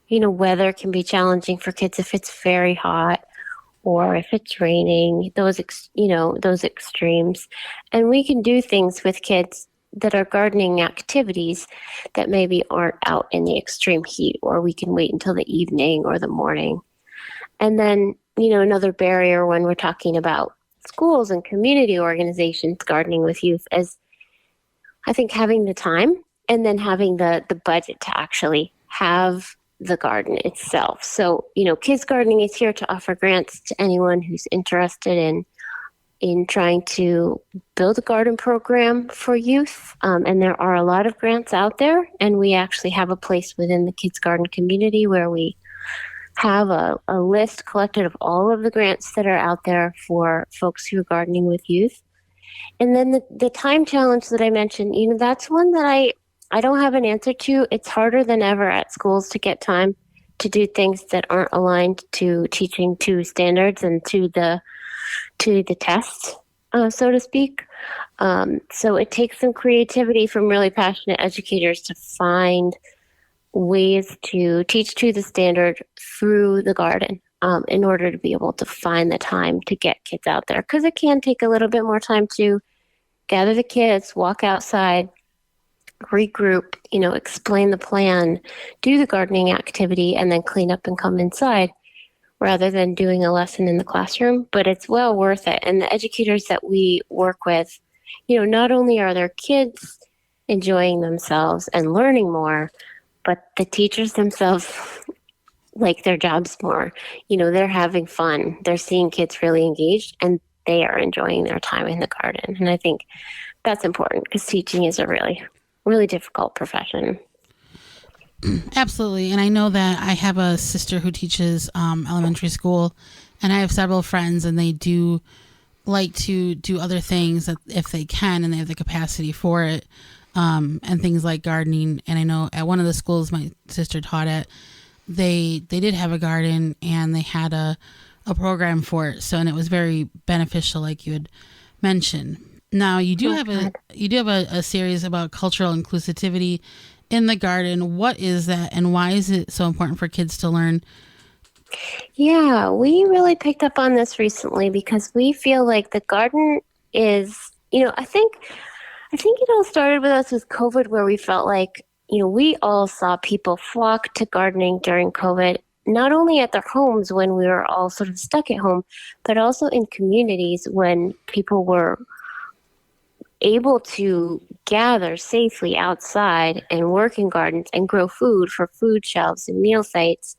weather can be challenging for kids if it's very hot or if it's raining, those extremes. And we can do things with kids that are gardening activities that maybe aren't out in the extreme heat, or we can wait until the evening or the morning. And then, another barrier when we're talking about schools and community organizations gardening with youth is, I think, having the time and then having the budget to actually have the garden itself. So, Kids Gardening is here to offer grants to anyone who's interested in trying to build a garden program for youth. And there are a lot of grants out there, and we actually have a place within the Kids Garden community where we have a list collected of all of the grants that are out there for folks who are gardening with youth. And then the time challenge that I mentioned, that's one that I don't have an answer to. It's harder than ever at schools to get time to do things that aren't aligned to teaching to standards and to the test, so to speak. So it takes some creativity from really passionate educators to find ways to teach to the standard through the garden, in order to be able to find the time to get kids out there. Because it can take a little bit more time to gather the kids, walk outside, regroup, explain the plan, do the gardening activity, and then clean up and come inside, rather than doing a lesson in the classroom. But it's well worth it. And the educators that we work with, not only are their kids enjoying themselves and learning more, but the teachers themselves like their jobs more. They're having fun. They're seeing kids really engaged, and they are enjoying their time in the garden. And I think that's important because teaching is a really, really difficult profession.
Absolutely. And I know that I have a sister who teaches elementary school, and I have several friends, and they do like to do other things that if they can and they have the capacity for it, and things like gardening. And I know at one of the schools my sister taught at, they did have a garden, and they had a program for it. So, and it was very beneficial, like you had mentioned. Now you do have a series about cultural inclusivity in the garden. What is that, and why is it so important for kids to learn?
Yeah, we really picked up on this recently because we feel like the garden is, I think it all started with us with COVID, where we felt like, we all saw people flock to gardening during COVID, not only at their homes when we were all sort of stuck at home, but also in communities when people were able to gather safely outside and work in gardens and grow food for food shelves and meal sites.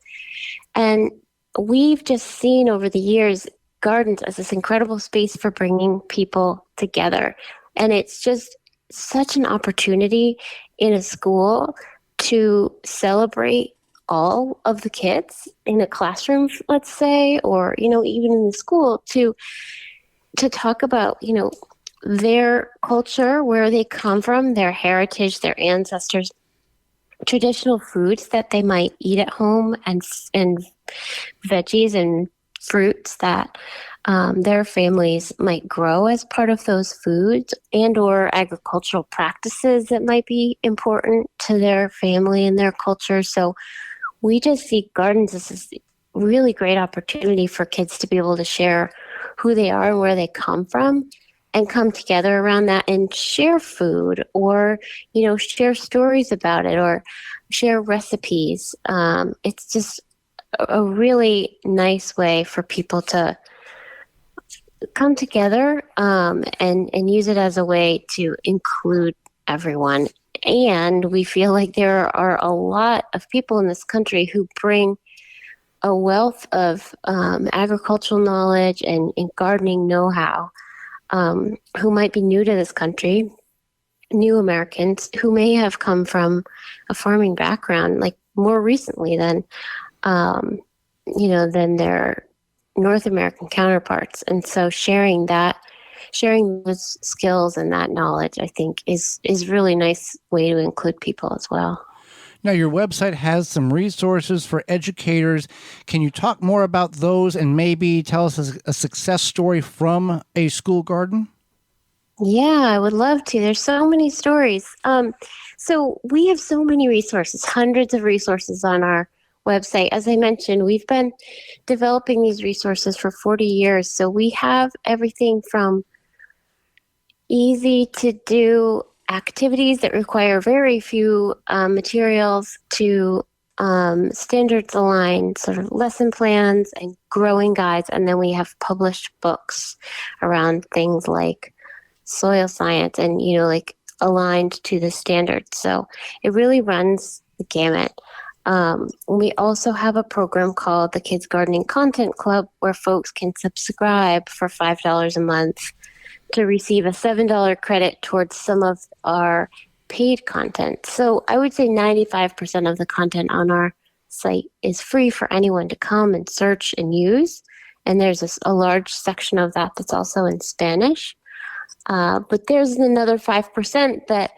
And we've just seen over the years gardens as this incredible space for bringing people together. And it's just such an opportunity in a school to celebrate all of the kids in a classroom, let's say, or, even in the school to talk about, their culture, where they come from, their heritage, their ancestors, traditional foods that they might eat at home, and veggies and fruits that their families might grow as part of those foods, and or agricultural practices that might be important to their family and their culture. So we just see gardens as this really great opportunity for kids to be able to share who they are and where they come from, and come together around that and share food, or, share stories about it, or share recipes. It's just a really nice way for people to come together and use it as a way to include everyone. And we feel like there are a lot of people in this country who bring a wealth of agricultural knowledge and gardening know-how, who might be new to this country, new Americans who may have come from a farming background, like more recently than than their North American counterparts. And so sharing those skills and that knowledge, I think, is really nice way to include people as well.
Now, your website has some resources for educators. Can you talk more about those and maybe tell us a success story from a school garden?
Yeah, I would love to. There's so many stories. So we have so many resources, hundreds of resources on our website. As I mentioned, we've been developing these resources for 40 years. So we have everything from easy to do activities that require very few materials to standards aligned sort of lesson plans and growing guides. And then we have published books around things like soil science and, like aligned to the standards. So it really runs the gamut. We also have a program called the Kids Gardening Content Club where folks can subscribe for $5 a month to receive a $7 credit towards some of our paid content. So I would say 95% of the content on our site is free for anyone to come and search and use. And there's a large section of that that's also in Spanish. But there's another 5% that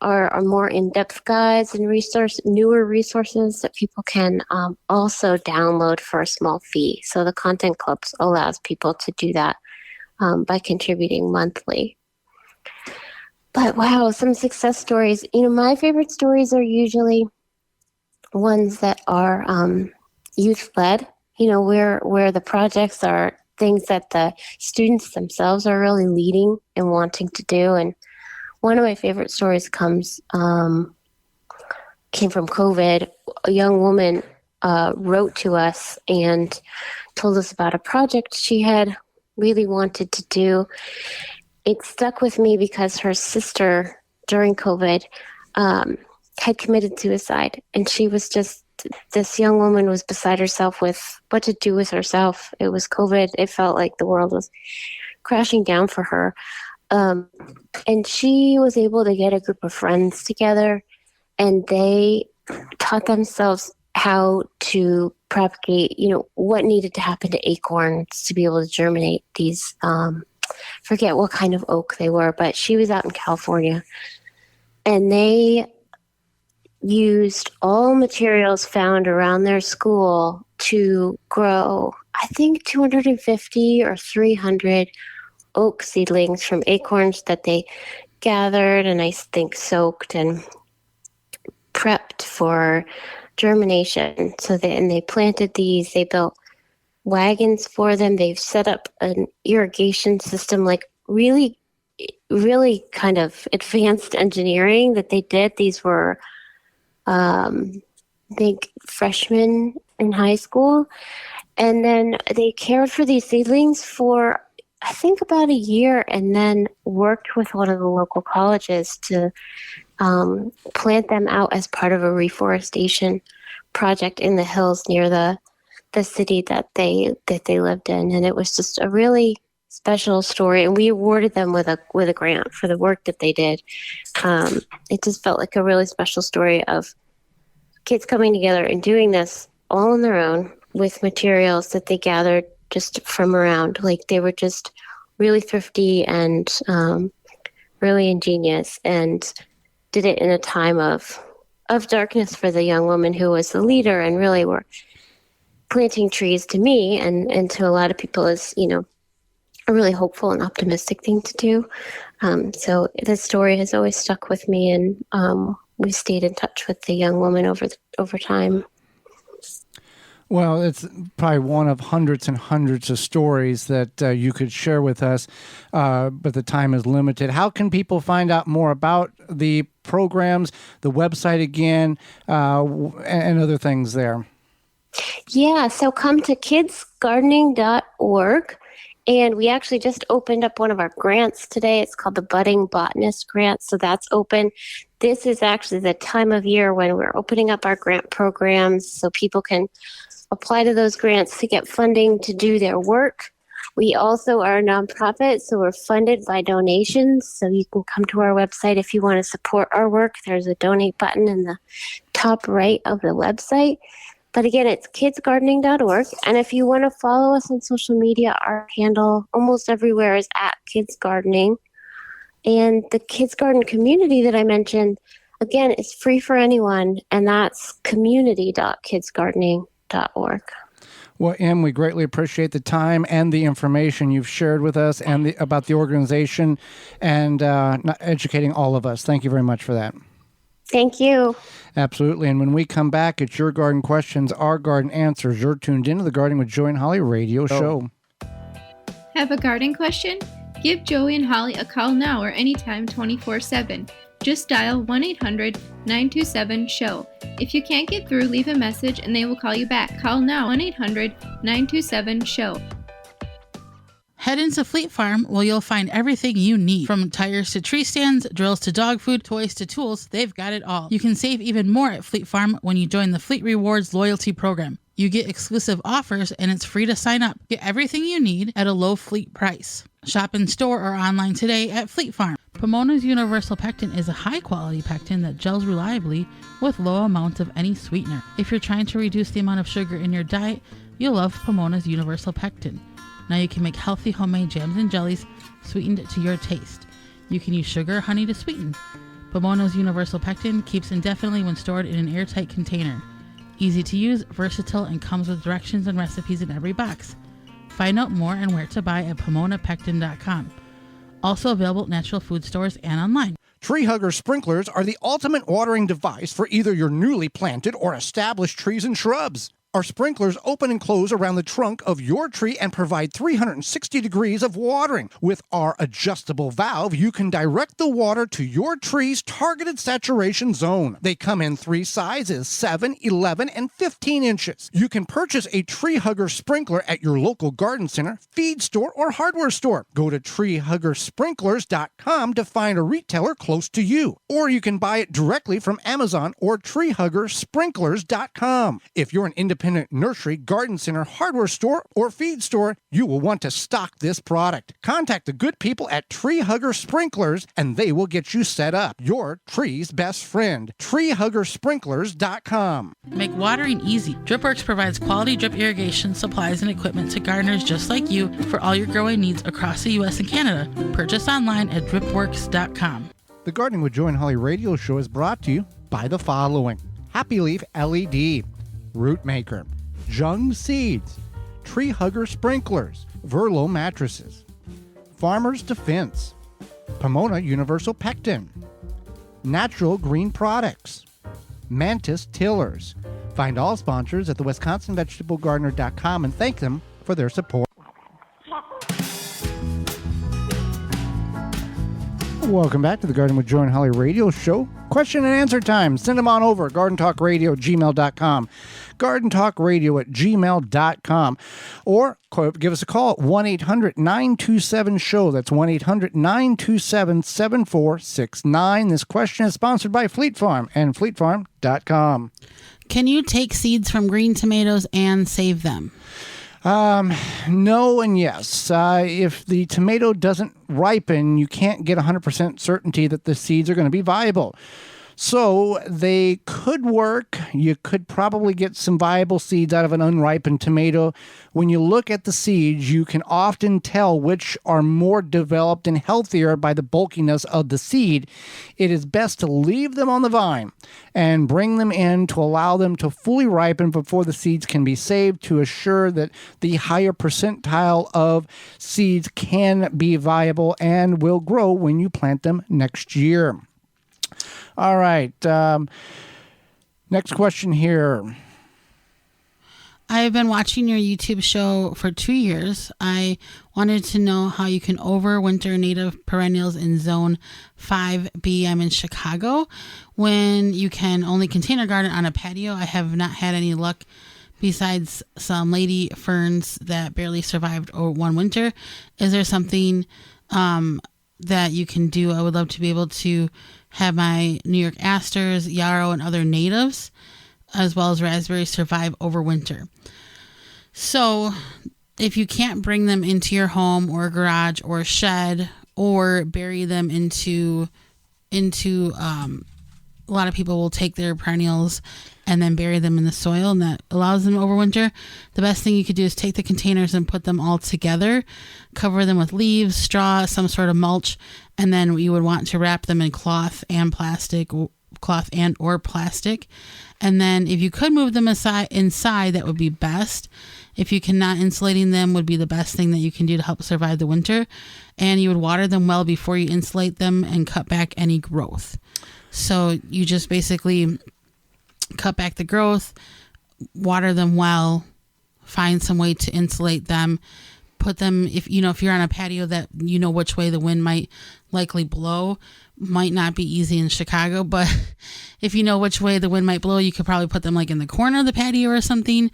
are more in-depth guides and newer resources that people can also download for a small fee. So the Content Club allows people to do that by contributing monthly. But wow, some success stories. My favorite stories are usually ones that are youth-led, where the projects are things that the students themselves are really leading and wanting to do. And one of my favorite stories came from COVID. A young woman wrote to us and told us about a project she had really wanted to do. It stuck with me because her sister during COVID had committed suicide, and she was this young woman was beside herself with what to do with herself. It was COVID. It felt like the world was crashing down for her. And she was able to get a group of friends together, and they taught themselves how to propagate, what needed to happen to acorns to be able to germinate these, forget what kind of oak they were, but she was out in California, and they used all materials found around their school to grow, I think 250 or 300 oak seedlings from acorns that they gathered and I think soaked and prepped for germination. So they planted these, they built wagons for them. They've set up an irrigation system, like really, really kind of advanced engineering that they did. These were I think freshmen in high school. And then they cared for these seedlings for, I think, about a year, and then worked with one of the local colleges to plant them out as part of a reforestation project in the hills near the city that they lived in. And it was just a really special story, and we awarded them with a grant for the work that they did. It just felt like a really special story of kids coming together and doing this all on their own with materials that they gathered just from around. Like they were just really thrifty and really ingenious, and did it in a time of darkness for the young woman who was the leader, and really were planting trees to me and to a lot of people is, a really hopeful and optimistic thing to do. So this story has always stuck with me, and we stayed in touch with the young woman over time.
Well, it's probably one of hundreds and hundreds of stories that you could share with us, but the time is limited. How can people find out more about the programs, the website again, and other things there?
Yeah, so come to kidsgardening.org, And we actually just opened up one of our grants today. It's called the Budding Botanist Grant. So that's open. This is actually the time of year when we're opening up our grant programs so people can apply to those grants to get funding to do their work. We also are a nonprofit, so we're funded by donations. So you can come to our website if you want to support our work. There's a donate button in the top right of the website. But again, it's kidsgardening.org. And if you want to follow us on social media, our handle almost everywhere is @kidsgardening. And the Kids Garden community that I mentioned, again, is free for anyone. And that's community.kidsgardening.org.
Well, Em, we greatly appreciate the time and the information you've shared with us and about the organization and educating all of us. Thank you very much for that.
Thank you.
Absolutely. And when we come back, it's Your Garden Questions, Our Garden Answers. You're tuned into the Gardening with Joey and Holly radio show.
Have a garden question? Give Joey and Holly a call now or anytime 24/7. Just dial 1-800-927-SHOW. If you can't get through, leave a message and they will call you back. Call now 1-800-927-SHOW.
Head into Fleet Farm where you'll find everything you need. From tires to tree stands, drills to dog food, toys to tools, they've got it all. You can save even more at Fleet Farm when you join the Fleet Rewards loyalty program. You get exclusive offers and it's free to sign up. Get everything you need at a low fleet price. Shop in store or online today at Fleet Farm. Pomona's Universal Pectin is a high-quality pectin that gels reliably with low amounts of any sweetener. If you're trying to reduce the amount of sugar in your diet, you'll love Pomona's Universal Pectin. Now you can make healthy homemade jams and jellies sweetened to your taste. You can use sugar or honey to sweeten. Pomona's Universal Pectin keeps indefinitely when stored in an airtight container. Easy to use, versatile, and comes with directions and recipes in every box. Find out more and where to buy at PomonaPectin.com. Also available at natural food stores and online.
Tree Hugger sprinklers are the ultimate watering device for either your newly planted or established trees and shrubs. Our sprinklers open and close around the trunk of your tree and provide 360 degrees of watering. With our adjustable valve, you can direct the water to your tree's targeted saturation zone. They come in 3 sizes, 7, 11, and 15 inches. You can purchase a Tree Hugger sprinkler at your local garden center, feed store, or hardware store. Go to treehuggersprinklers.com to find a retailer close to you. Or you can buy it directly from Amazon or treehuggersprinklers.com. If you're an independent nursery, garden center, hardware store, or feed store, you will want to stock this product. Contact the good people at Tree Hugger Sprinklers and they will get you set up. Your tree's best friend. treehuggersprinklers.com.
Make watering easy. DripWorks provides quality drip irrigation supplies and equipment to gardeners just like you for all your growing needs across the U.S. and Canada. Purchase online at dripworks.com.
The Gardening with Joy and Holly radio show is brought to you by the following: Happy Leaf LED, Root Maker, Jung Seeds, Tree Hugger Sprinklers, Verlo Mattresses, Farmer's Defense, Pomona Universal Pectin, Natural Green Products, Mantis Tillers. Find all sponsors at the WisconsinVegetableGardener.com and thank them for their support. Welcome back to the Garden with Joy and Holly radio show. Question and answer time. Send them on over. GardenTalkRadio@gmail.com. GardenTalkRadio@gmail.com. Or give us a call at 1-800-927-SHOW. That's 1-800-927-7469. This question is sponsored by Fleet Farm and FleetFarm.com.
Can you take seeds from green tomatoes and save them?
No and yes. If the tomato doesn't ripen, you can't get 100% certainty that the seeds are going to be viable. So they could work. You could probably get some viable seeds out of an unripened tomato. When you look at the seeds, you can often tell which are more developed and healthier by the bulkiness of the seed. It is best to leave them on the vine and bring them in to allow them to fully ripen before the seeds can be saved to assure that the higher percentile of seeds can be viable and will grow when you plant them next year. All right. Next question here.
I've been watching your YouTube show for 2 years. I wanted to know how you can overwinter native perennials in Zone 5B. I'm in Chicago when you can only container garden on a patio. I have not had any luck besides some lady ferns that barely survived one winter? Is there something that you can do? I would love to be able to have my New York asters, yarrow, and other natives, as well as raspberries, survive over winter. So if you can't bring them into your home or garage or shed, or bury them into a lot of people will take their perennials and then bury them in the soil, and that allows them to overwinter. The best thing you could do is take the containers and put them all together, cover them with leaves, straw, some sort of mulch, and then you would want to wrap them in cloth and or plastic. And then if you could move them inside, that would be best. If you cannot, insulating them would be the best thing that you can do to help survive the winter. And you would water them well before you insulate them and cut back any growth. So you just basically cut back the growth, water them well, find some way to insulate them, put them, if you're on a patio that you know which way the wind might likely blow. Might not be easy in Chicago, but if you know which way the wind might blow, you could probably put them like in the corner of the patio or something,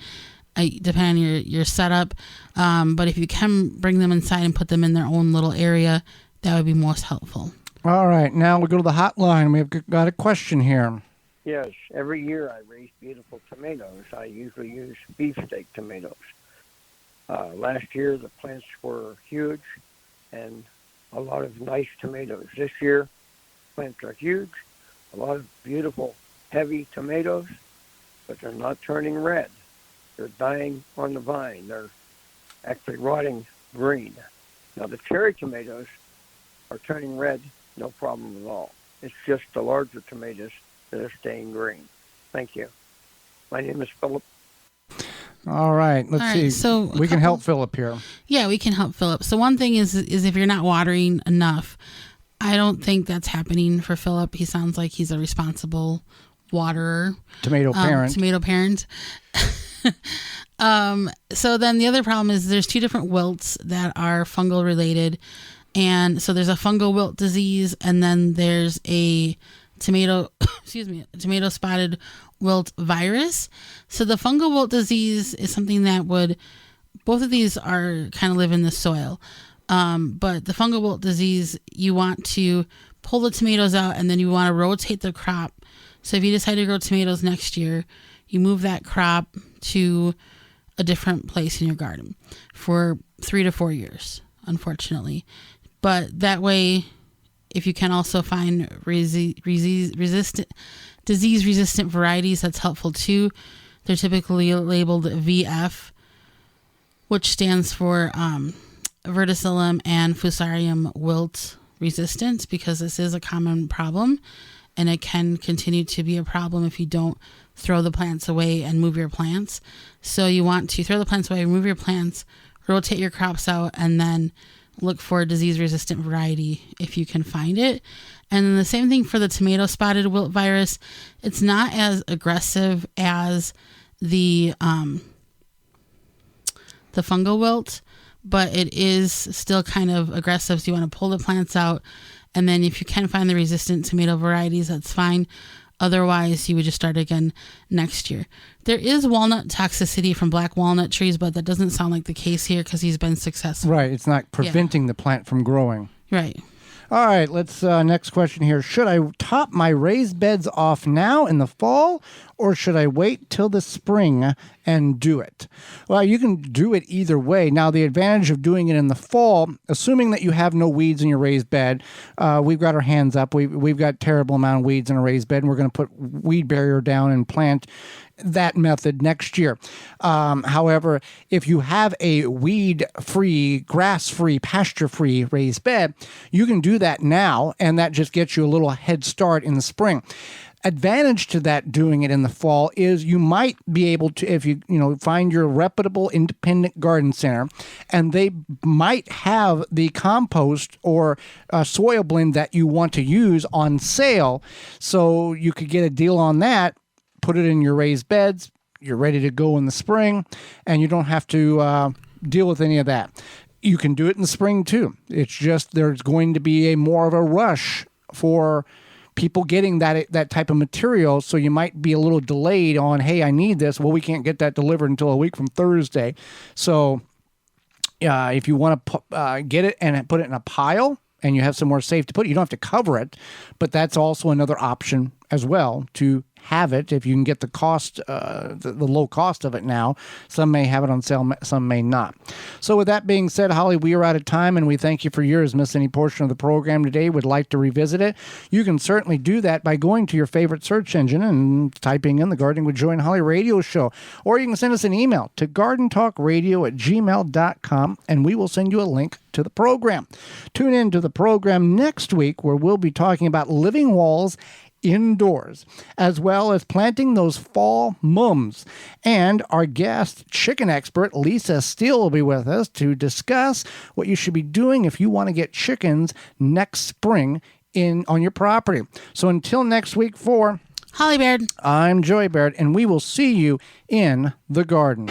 depending on your setup. But if you can bring them inside and put them in their own little area, that would be most helpful.
All right, now we go to the hotline. We've got a question here.
Yes, every year I raise beautiful tomatoes. I usually use beefsteak tomatoes. Last year the plants were huge and a lot of nice tomatoes. This year plants are huge, a lot of beautiful heavy tomatoes, but they're not turning red. They're dying on the vine. They're actually rotting green. Now the cherry tomatoes are turning red, no problem at all. It's just the larger tomatoes that are staying green. Thank you. My name is Philip.
All right, let's see.
So
we can help Philip here.
Yeah, we can help Philip. So one thing is if you're not watering enough, I don't think that's happening for Philip. He sounds like he's a responsible waterer.
Tomato parent.
So then the other problem is there's two different wilts that are fungal related. And so there's a fungal wilt disease, and then there's a tomato spotted wilt virus. So the fungal wilt disease is something that both of these are kind of live in the soil. But the fungal wilt disease, you want to pull the tomatoes out and then you want to rotate the crop. So if you decide to grow tomatoes next year, you move that crop to a different place in your garden for 3 to 4 years, unfortunately. But that way, if you can also find disease-resistant varieties, that's helpful too. They're typically labeled VF, which stands for verticillum and fusarium wilt resistance, because this is a common problem, and it can continue to be a problem if you don't throw the plants away and move your plants. So you want to throw the plants away, remove your plants, rotate your crops out, and then look for a disease-resistant variety if you can find it. And then the same thing for the tomato spotted wilt virus. It's not as aggressive as the fungal wilt, but it is still kind of aggressive. So you want to pull the plants out, and then if you can find the resistant tomato varieties, that's fine. Otherwise, you would just start again next year. There is walnut toxicity from black walnut trees, but that doesn't sound like the case here because he's been successful.
Right. It's not preventing the plant from growing.
Right.
All right. Let's next question here. Should I top my raised beds off now in the fall, or should I wait till the spring and do it? Well, you can do it either way. Now, the advantage of doing it in the fall, assuming that you have no weeds in your raised bed, we've got our hands up. We've got terrible amount of weeds in a raised bed, and we're going to put weed barrier down and plant that method next year. However, if you have a weed-free, grass-free, pasture-free raised bed, you can do that now, and that just gets you a little head start in the spring. Advantage to that doing it in the fall is you might be able to, if you find your reputable independent garden center, and they might have the compost or soil blend that you want to use on sale, so you could get a deal on that. Put it in your raised beds, you're ready to go in the spring, and you don't have to deal with any of that. You can do it in the spring too. It's just there's going to be more of a rush for people getting that type of material. So you might be a little delayed on, hey, I need this. Well, we can't get that delivered until a week from Thursday. So if you want to get it and put it in a pile and you have somewhere safe to put it, you don't have to cover it, but that's also another option as well to have it if you can get the cost, the low cost of it now. Some may have it on sale, some may not. So with that being said, Holly, we are out of time, and we thank you for yours. Missed any portion of the program today, would like to revisit it, you can certainly do that by going to your favorite search engine and typing in the Gardening with Joy and Holly radio show, or you can send us an email to gardentalkradio@gmail.com, and we will send you a link to the program. Tune in to the program next week, where we'll be talking about living walls indoors, as well as planting those fall mums. And our guest chicken expert, Lisa Steele, will be with us to discuss what you should be doing if you want to get chickens next spring on your property. So until next week, for
Holly Baird,
I'm Joy Baird, and we will see you in the garden.